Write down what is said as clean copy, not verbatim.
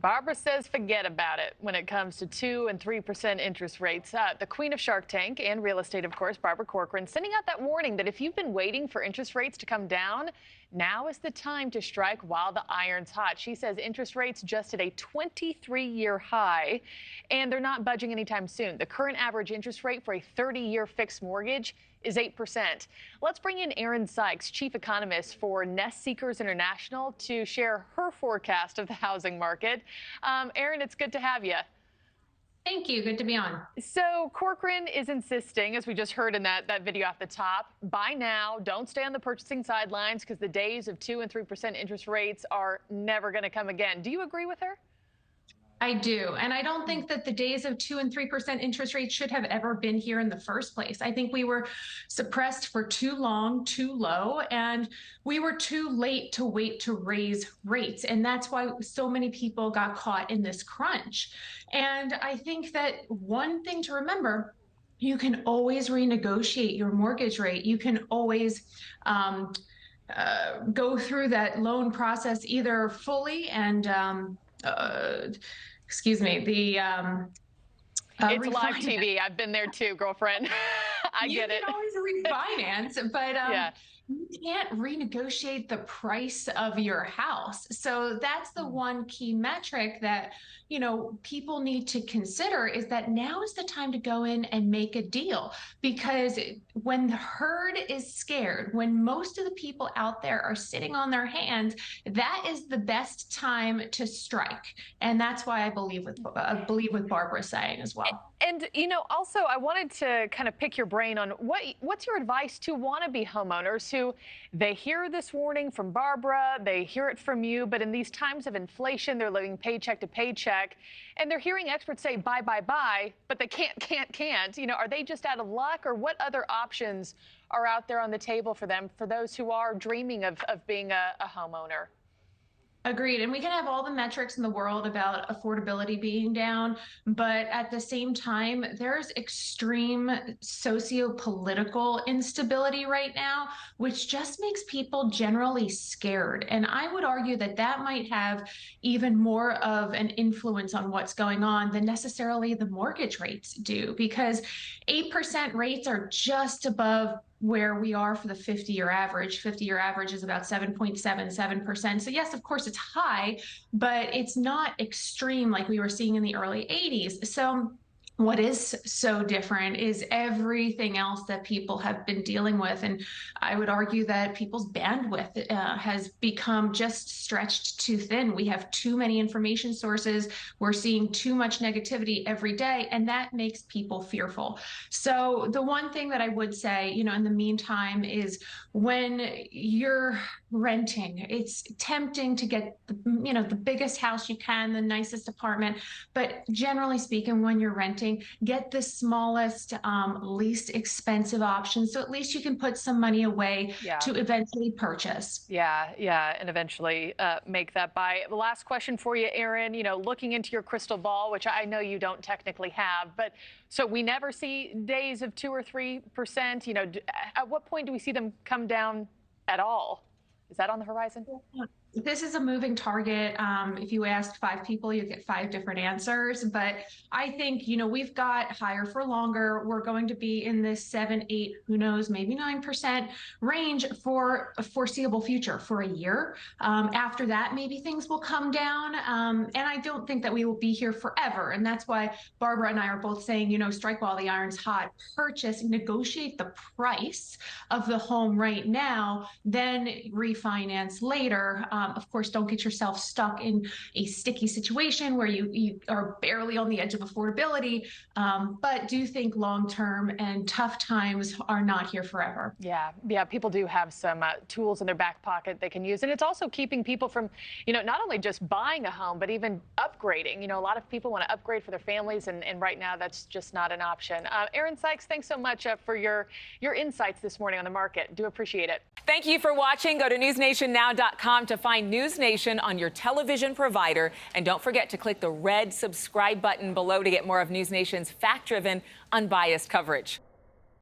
Barbara says forget about it when it comes to 2% and 3% interest rates. The queen of Shark Tank and real estate, of course, Barbara Corcoran, sending out that warning that if you've been waiting for interest rates to come down, now is the time to strike while the iron's hot. She says interest rates just at a 23-year high, and they're not budging anytime soon. The current average interest rate for a 30-year fixed mortgage is 8%. Let's bring in Erin Sykes, chief economist for Nest Seekers International, to share her forecast of the housing market. Erin, it's good to have you. Thank you. Good to be on. So Corcoran is insisting, as we just heard in that video off the top, buy now, don't stay on the purchasing sidelines because the days of 2% and 3% interest rates are never going to come again. Do you agree with her? I do. And I don't think that the days of 2% and 3% interest rates should have ever been here in the first place. I think we were suppressed for too long, too low, and we were too late to wait to raise rates. And that's why so many people got caught in this crunch. And I think that one thing to remember, you can always renegotiate your mortgage rate. You can always go through that loan process either fully and excuse me, it's live TV. I've been there too, girlfriend. I get it. You can always refinance, but yeah. You can't renegotiate the price of your house. So that's the one key metric that, you know, people need to consider, is that now is the time to go in and make a deal. Because when the herd is scared, when most of the people out there are sitting on their hands, that is the best time to strike. And that's why I believe what Barbara's saying as well. And, you know, also I wanted to kind of pick your brain on what's your advice to wannabe homeowners who they hear this warning from Barbara, they hear it from you, but in these times of inflation, they're living paycheck to paycheck, and they're hearing experts say buy, buy, buy, but they can't. You know, are they just out of luck, or what other options are out there on the table for them, for those who are dreaming of being a homeowner? Agreed. And we can have all the metrics in the world about affordability being down, but at the same time, there's extreme socio-political instability right now, which just makes people generally scared. And I would argue that that might have even more of an influence on what's going on than necessarily the mortgage rates do, because 8% rates are just above where we are for the 50-year average. 50-year average is about 7.77%. So yes, of course it's high, but it's not extreme like we were seeing in the early 80s. So what is so different is everything else that people have been dealing with. And I would argue that people's bandwidth has become just stretched too thin. We have too many information sources. We're seeing too much negativity every day, and that makes people fearful. So the one thing that I would say, you know, in the meantime, is when you're renting, it's tempting to get the biggest house you can, the nicest apartment. But generally speaking, when you're renting, get the smallest, least expensive option. So at least you can put some money away to eventually purchase. Yeah, and eventually make that buy. The last question for you, Erin, you know, looking into your crystal ball, which I know you don't technically have, but so we never see days of 2% or 3%. You know, at what point do we see them come down at all? Is that on the horizon? This is a moving target. If you asked 5 people, you get 5 different answers. But I think, you know, we've got higher for longer. We're going to be in this 7, 8, who knows, maybe 9% range for a foreseeable future, for a year. After that, maybe things will come down. And I don't think that we will be here forever. And that's why Barbara and I are both saying, you know, strike while the iron's hot, purchase, negotiate the price of the home right now, then refinance later. Of course, don't get yourself stuck in a sticky situation where you are barely on the edge of affordability, but do think long-term, and tough times are not here forever. Yeah, people do have some tools in their back pocket they can use. And it's also keeping people from, you know, not only just buying a home, but even upgrading. You know, a lot of people want to upgrade for their families, and right now that's just not an option. Erin Sykes, thanks so much for your insights this morning on the market. Do appreciate it. Thank you for watching. Go to newsnationnow.com to find News Nation on your television provider. And don't forget to click the red subscribe button below to get more of News Nation's fact-driven, unbiased coverage.